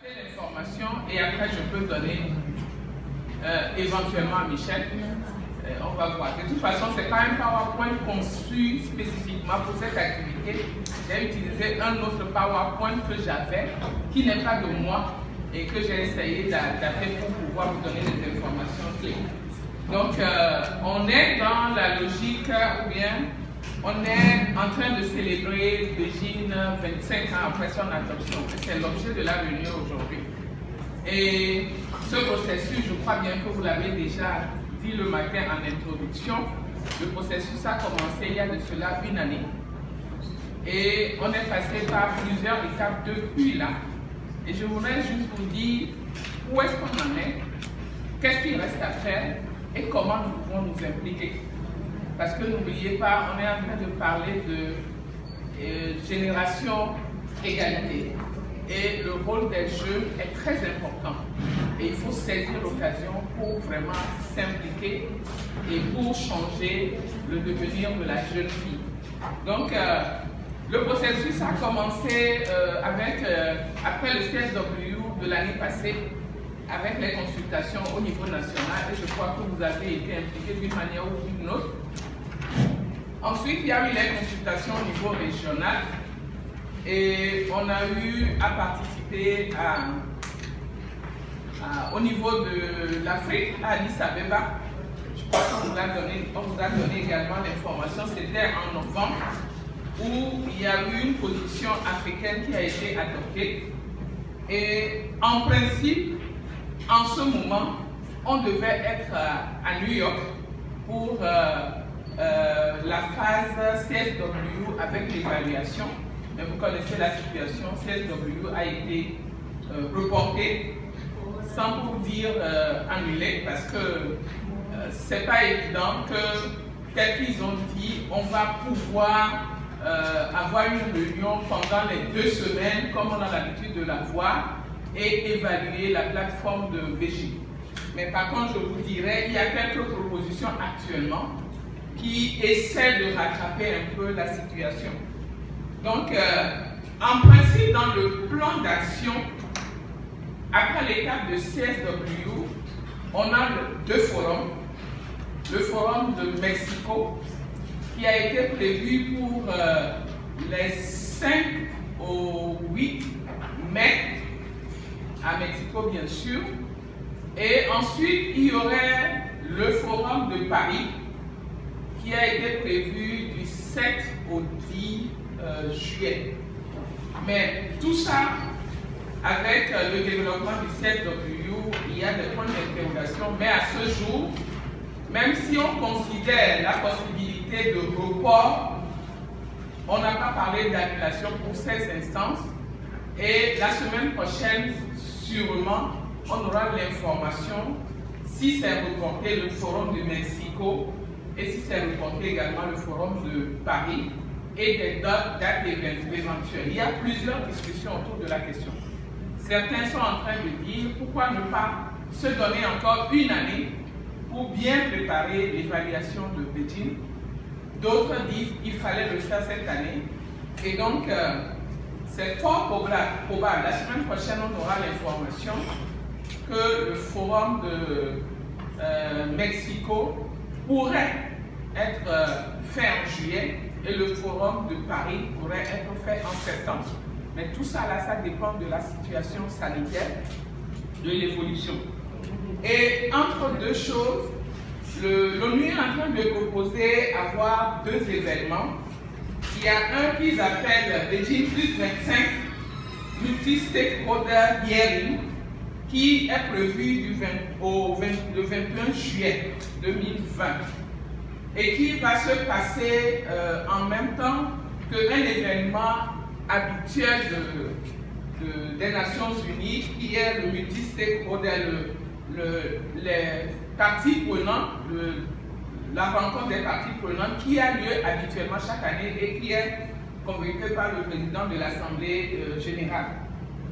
L'information et après je peux donner éventuellement à Michel. On va voir. De toute façon, c'est pas un PowerPoint conçu spécifiquement pour cette activité. J'ai utilisé un autre PowerPoint que j'avais, qui n'est pas de moi et que j'ai essayé d'adapter pour pouvoir vous donner des informations clés. Donc, on est dans la logique, ou bien on est en train de célébrer Beijing 25 ans après son adoption. C'est l'objet de la réunion aujourd'hui. Et ce processus, je crois bien que vous l'avez déjà dit le matin en introduction, le processus a commencé il y a de cela une année. Et on est passé par plusieurs étapes depuis là. Et je voudrais juste vous dire où est-ce qu'on en est, qu'est-ce qu'il reste à faire et comment nous pouvons nous impliquer. Parce que n'oubliez pas, on est en train de parler de génération égalité. Et le rôle des jeunes est très important. Et il faut saisir l'occasion pour vraiment s'impliquer et pour changer le devenir de la jeune fille. Donc, le processus a commencé après le CSW de l'année passée, avec les consultations au niveau national, et je crois que vous avez été impliqués d'une manière ou d'une autre. Ensuite, il y a eu les consultations au niveau régional, et on a eu à participer au niveau de l'Afrique, à Addis Abeba. Je crois qu'on vous a donné également l'information, c'était en novembre, où il y a eu une position africaine qui a été adoptée. Et en principe, en ce moment, on devait être à New York pour la phase CSW avec l'évaluation. Mais vous connaissez la situation, CSW a été reporté, sans pour dire annulé, parce que c'est pas évident que, tel qu'ils ont dit, on va pouvoir avoir une réunion pendant les 2 semaines, comme on a l'habitude de la voir, et évaluer la plateforme de Beijing. Mais par contre, je vous dirais, il y a quelques propositions actuellement qui essaient de rattraper un peu la situation. Donc, en principe, dans le plan d'action, après l'étape de CSW, on a 2 forums. Le forum de Mexico, qui a été prévu pour les 5 au 8 mai, à Mexico bien sûr. Et ensuite, il y aurait le forum de Paris, qui a été prévu du 7 au 10 juillet. Mais tout ça, avec le développement du CSW, il y a des points d'interrogation. Mais à ce jour, même si on considère la possibilité de report, on n'a pas parlé d'annulation pour ces instances. Et la semaine prochaine, sûrement, on aura l'information si c'est reporté le forum de Mexico et si c'est reporté également le forum de Paris et des dates éventuelles. Il y a plusieurs discussions autour de la question. Certains sont en train de dire pourquoi ne pas se donner encore une année pour bien préparer l'évaluation de Beijing. D'autres disent qu'il fallait le faire cette année. Et donc, c'est fort probable. La semaine prochaine, on aura l'information que le forum de Mexico pourrait être fait en juillet et le forum de Paris pourrait être fait en septembre. Mais tout ça, là, ça dépend de la situation sanitaire, de l'évolution. Et entre 2 choses, l'ONU est en train de proposer avoir 2 événements. Il y a un qu'ils appellent Beijing plus 25 Multi-Stakeholder Hearing qui est prévu le 21 juillet 2020 et qui va se passer en même temps qu'un événement habituel des Nations Unies qui est le Multi-Stakeholder, les parties prenantes, la rencontre des parties prenantes qui a lieu habituellement chaque année et qui est convoquée par le président de l'Assemblée générale.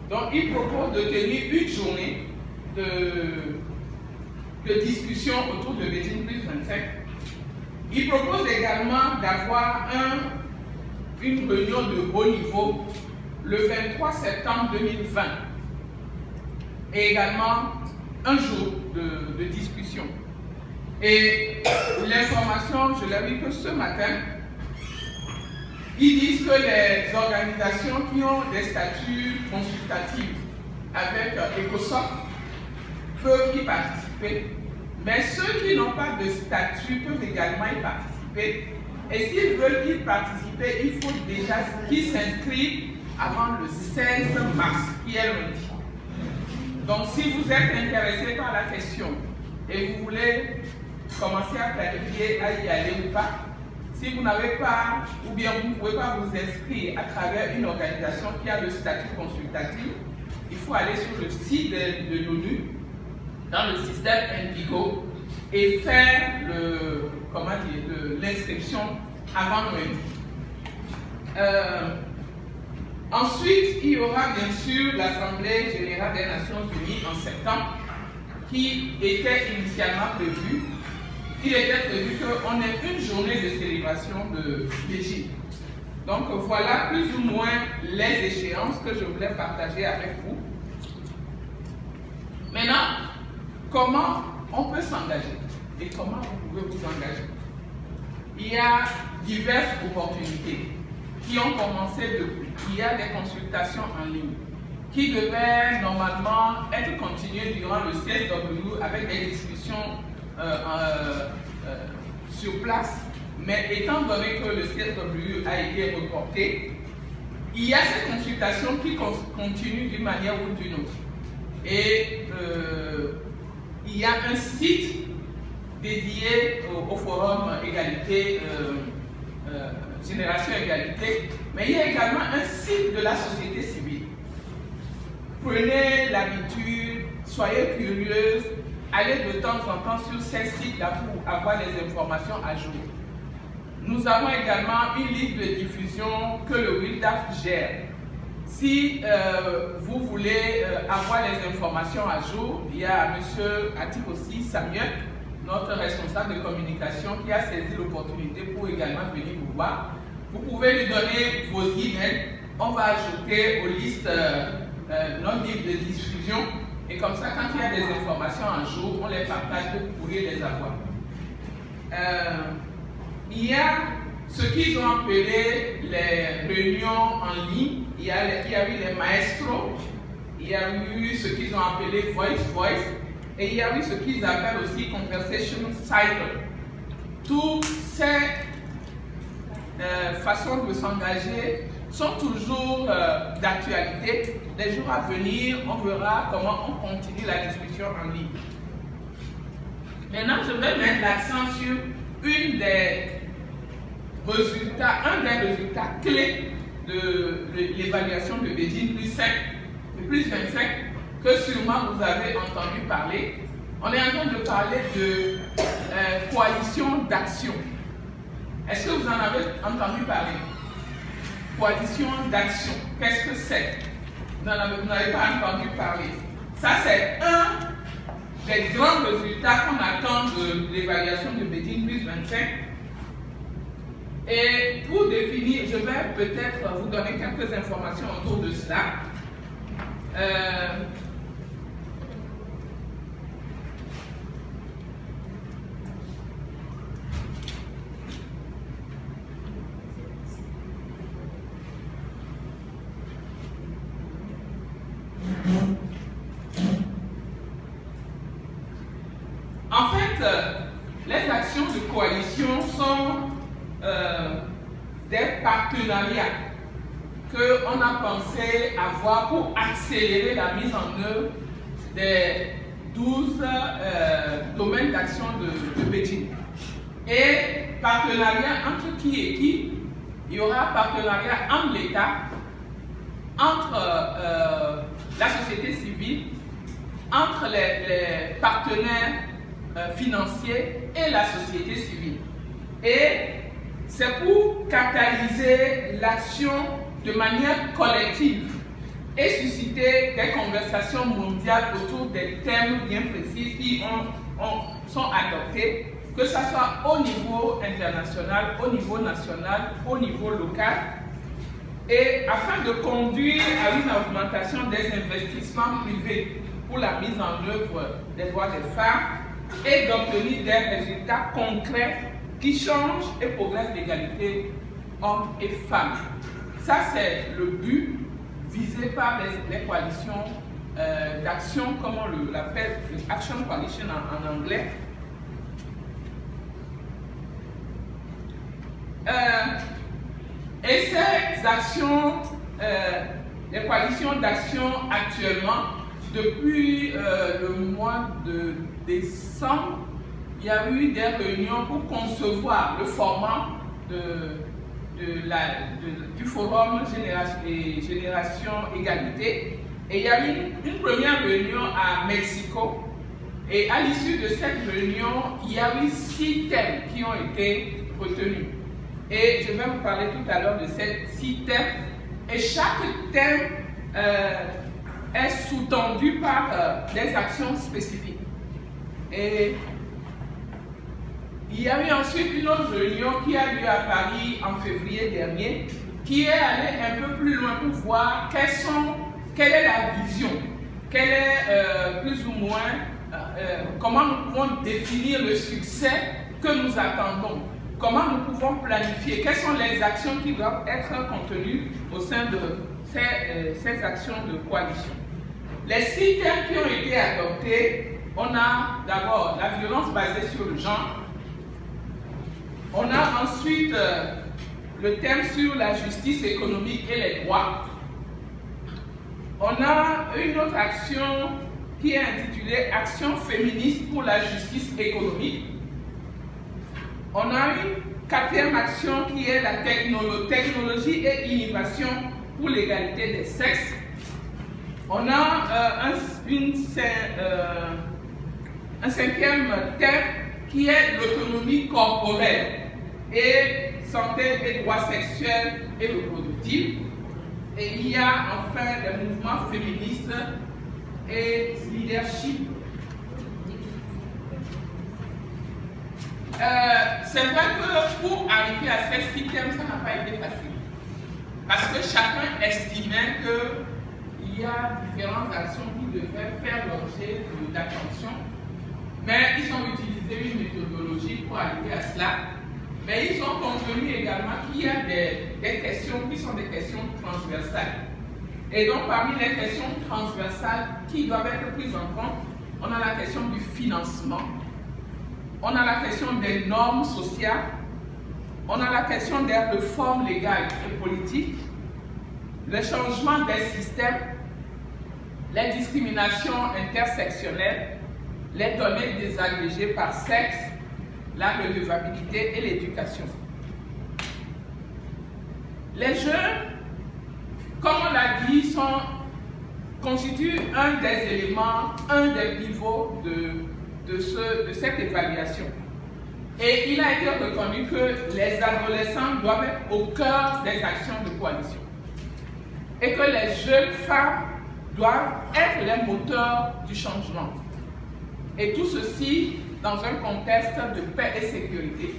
Donc, il propose de tenir une journée de discussion autour de Beijing plus 25. Il propose également d'avoir une réunion de haut niveau le 23 septembre 2020 et également un jour de discussion. Et l'information, je l'ai vu que ce matin, ils disent que les organisations qui ont des statuts consultatifs avec ECOSOC peuvent y participer, mais ceux qui n'ont pas de statut peuvent également y participer. Et s'ils veulent y participer, il faut déjà qu'ils s'inscrivent avant le 16 mars, qui est lundi. Donc si vous êtes intéressé par la question et vous voulez commencer à planifier à y aller ou pas, si vous n'avez pas, ou bien vous ne pouvez pas vous inscrire à travers une organisation qui a le statut consultatif, il faut aller sur le site de l'ONU, dans le système Indigo, et faire l'inscription avant lundi. Ensuite, il y aura bien sûr l'Assemblée générale des Nations Unies en septembre, qui était initialement prévue. Il était prévu qu'on ait une journée de célébration de Beijing. Donc voilà plus ou moins les échéances que je voulais partager avec vous. Maintenant, comment on peut s'engager et comment vous pouvez vous engager? Il y a diverses opportunités qui ont commencé depuis. Il y a des consultations en ligne qui devaient normalement être continuées durant le CSW avec des discussions sur place, mais étant donné que le CSW a été reporté, il y a ces consultations qui continuent d'une manière ou d'une autre. Et il y a un site dédié au forum égalité, Génération Égalité, mais il y a également un site de la société civile. Prenez l'habitude, soyez curieuse, allez de temps en temps sur ces sites-là pour avoir les informations à jour. Nous avons également une liste de diffusion que le WILDAF gère. Si vous voulez avoir les informations à jour, il y a M. Atik aussi, Samuel, notre responsable de communication, qui a saisi l'opportunité pour également venir vous voir. Vous pouvez lui donner vos emails. On va ajouter aux listes notre livre de diffusion. Et comme ça, quand il y a des informations un jour, on les partage pour que vous pourriez les avoir. Il y a ce qu'ils ont appelé les réunions en ligne. Il y a eu les maestros, il y a eu ce qu'ils ont appelé voice, et il y a eu ce qu'ils appellent aussi conversation cycle. Toutes ces façons de s'engager sont toujours d'actualité. Les jours à venir, on verra comment on continue la discussion en ligne. Maintenant, je vais mettre l'accent sur un des résultats clés de l'évaluation de Beijing plus 25, que sûrement vous avez entendu parler. On est en train de parler de coalition d'action. Est-ce que vous en avez entendu parler? Coalition d'action, qu'est-ce que c'est? Vous n'avez pas entendu parler. Ça, c'est un des grands résultats qu'on attend de l'évaluation de Beijing plus 25. Et pour définir, je vais peut-être vous donner quelques informations autour de cela. En fait, les actions de coalition sont des partenariats qu'on a pensé avoir pour accélérer la mise en œuvre des 12 domaines d'action de Beijing. Et partenariat entre qui et qui? Il y aura partenariat entre l'État, entre la société civile, entre les partenaires financiers et la société civile. Et c'est pour catalyser l'action de manière collective et susciter des conversations mondiales autour des thèmes bien précis qui sont adoptés, que ce soit au niveau international, au niveau national, au niveau local, et afin de conduire à une augmentation des investissements privés pour la mise en œuvre des droits des femmes et d'obtenir des résultats concrets qui changent et progressent l'égalité hommes et femmes. Ça, c'est le but visé par les coalitions d'action, comme on l'appelle, Action Coalition en anglais. Et ces actions, les coalitions d'action actuellement, depuis le mois de décembre, il y a eu des réunions pour concevoir le format du forum Génération Égalité. Et il y a eu une première réunion à Mexico. Et à l'issue de cette réunion, il y a eu 6 thèmes qui ont été retenus. Et je vais vous parler tout à l'heure de ces 6 thèmes. Et chaque thème est sous-tendu par des actions spécifiques. Et il y a eu ensuite une autre réunion qui a lieu à Paris en février dernier, qui est allée un peu plus loin pour voir quelle est la vision, quelle est plus ou moins, comment nous pouvons définir le succès que nous attendons, comment nous pouvons planifier, quelles sont les actions qui doivent être contenues au sein de ces actions de coalition. Les 6 thèmes qui ont été adoptés, on a d'abord la violence basée sur le genre. On a ensuite le thème sur la justice économique et les droits. On a une autre action qui est intitulée Action féministe pour la justice économique. On a une 4e action qui est la technologie et innovation pour l'égalité des sexes. On a un 5e thème qui est l'autonomie corporelle et santé et droits sexuels et reproductifs. Et il y a enfin les mouvements féministes et leadership. C'est vrai que pour arriver à ces 6 thèmes, ça n'a pas été facile. Parce que chacun estimait qu'il y a différentes actions qui devaient faire l'objet d'attention. Mais ils ont utilisé une méthodologie pour arriver à cela. Mais ils ont convenu également qu'il y a des questions qui sont des questions transversales. Et donc, parmi les questions transversales qui doivent être prises en compte, on a la question du financement, on a la question des normes sociales, on a la question des réformes légales et politiques, le changement des systèmes, les discriminations intersectionnelles, les données désagrégées par sexe, la redevabilité et l'éducation. Les jeunes, comme on l'a dit, constituent un des éléments, un des pivots de cette évaluation. Et il a été reconnu que les adolescents doivent être au cœur des actions de coalition. Et que les jeunes femmes doivent être les moteurs du changement. Et tout ceci dans un contexte de paix et sécurité.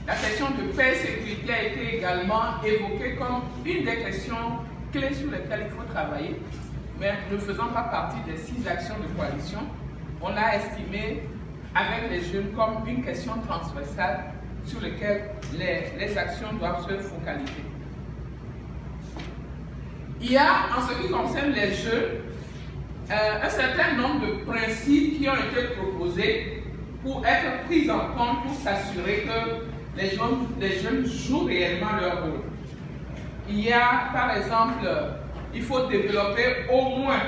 La question de paix et sécurité a été également évoquée comme une des questions clés sur lesquelles il faut travailler, mais ne faisant pas partie des 6 actions de coalition, on l'a estimé avec les jeunes comme une question transversale sur laquelle les actions doivent se focaliser. Il y a, en ce qui concerne les jeunes, un certain nombre de principes qui ont été proposés pour être pris en compte pour s'assurer que les jeunes jouent réellement leur rôle. Il y a, par exemple, il faut développer au moins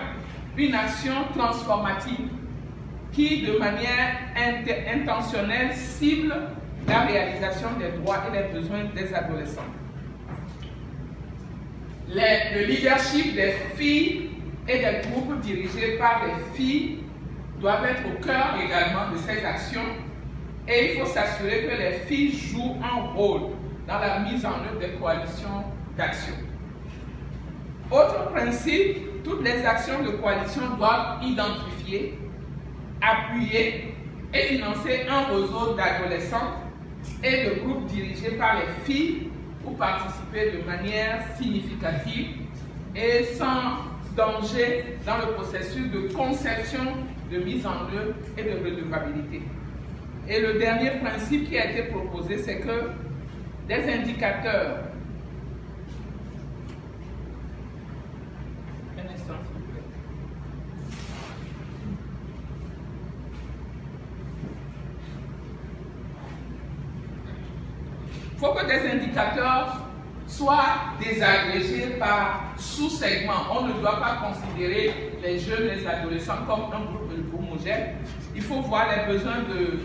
une action transformative qui, de manière intentionnelle, cible la réalisation des droits et des besoins des adolescents. Le leadership des filles et des groupes dirigés par les filles doivent être au cœur également de ces actions et il faut s'assurer que les filles jouent un rôle dans la mise en œuvre des coalitions d'action. Autre principe, toutes les actions de coalition doivent identifier, appuyer et financer un réseau d'adolescentes et de groupes dirigés par les filles pour participer de manière significative et sans dangers dans le processus de conception, de mise en œuvre et de redevabilité. Et le dernier principe qui a été proposé, c'est que des indicateurs. Un instant, s'il vous plaît. Il faut que des indicateurs soient désagrégés par sous-segments. On ne doit pas considérer les jeunes, les adolescents comme un groupe homogène. Il faut voir les besoins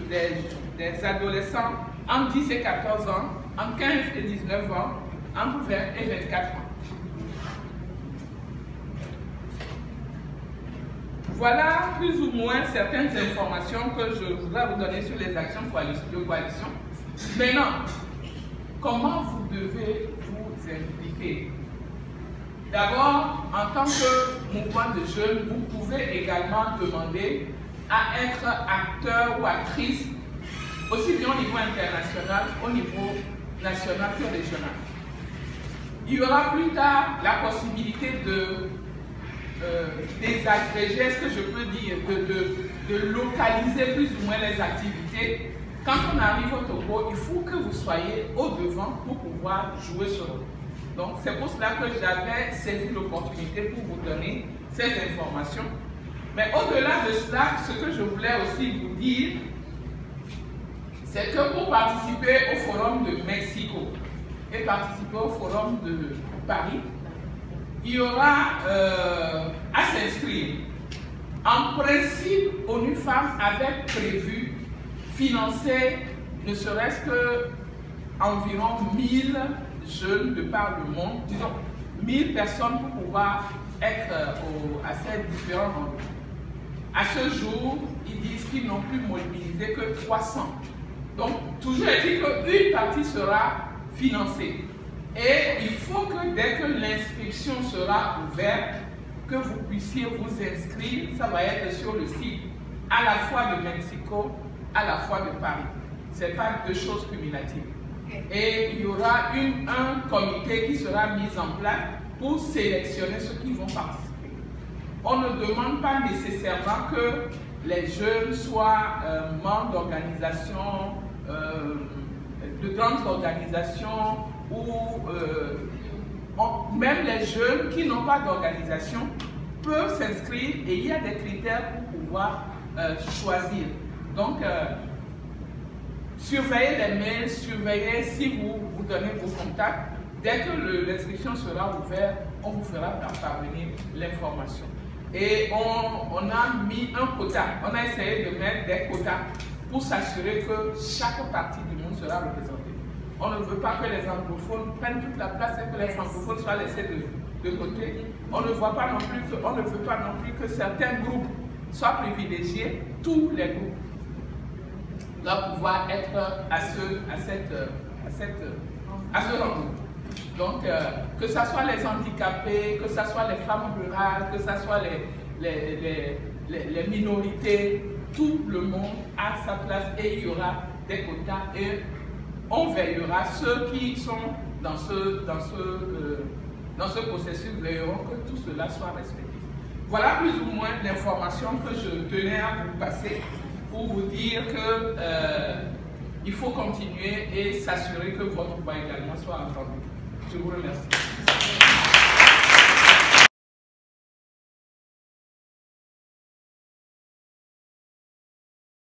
des adolescents entre 10 et 14 ans, entre 15 et 19 ans, entre 20 et 24 ans. Voilà plus ou moins certaines informations que je voudrais vous donner sur les actions de coalition. Maintenant, comment vous devez vous impliquer? D'abord, en tant que mouvement de jeunes, vous pouvez également demander à être acteur ou actrice, aussi bien au niveau international, au niveau national que régional. Il y aura plus tard la possibilité de désagréger, est-ce que je peux dire, de localiser plus ou moins les activités. Quand on arrive au Togo, il faut que vous soyez au devant pour pouvoir jouer ce rôle. Donc c'est pour cela que j'avais saisi l'opportunité pour vous donner ces informations. Mais au-delà de cela, ce que je voulais aussi vous dire, c'est que pour participer au Forum de Mexico et participer au Forum de Paris, il y aura à s'inscrire. En principe, ONU Femmes avait prévu financer ne serait-ce que environ 1000 jeunes de par le monde, disons 1000 personnes pour pouvoir être à ces différents rendez-vous. À ce jour, ils disent qu'ils n'ont pu mobiliser que 300. Donc, toujours est-il qu'une partie sera financée. Et il faut que dès que l'inscription sera ouverte, que vous puissiez vous inscrire, ça va être sur le site à la fois de Mexico, à la fois de Paris. Ce n'est pas deux choses cumulatives. Et il y aura un comité qui sera mis en place pour sélectionner ceux qui vont participer. On ne demande pas nécessairement que les jeunes soient membres d'organisations, de grandes organisations, ou même les jeunes qui n'ont pas d'organisation peuvent s'inscrire et il y a des critères pour pouvoir choisir. Donc, surveillez les mails, surveillez si vous donnez vos contacts. Dès que l'inscription sera ouverte, on vous fera parvenir l'information. Et on a mis un quota, on a essayé de mettre des quotas pour s'assurer que chaque partie du monde sera représentée. On ne veut pas que les anglophones prennent toute la place et que les francophones soient laissés de côté. On ne veut pas non plus que certains groupes soient privilégiés. Tous les groupes doivent pouvoir être à ce rendez-vous. Donc, que ce soit les handicapés, que ce soit les femmes rurales, que ce soit les minorités, tout le monde a sa place et il y aura des quotas et on veillera, ceux qui sont dans ce processus veilleront que tout cela soit respecté. Voilà plus ou moins l'information que je tenais à vous passer pour vous dire que il faut continuer et s'assurer que votre voix également soit entendue. Je vous remercie.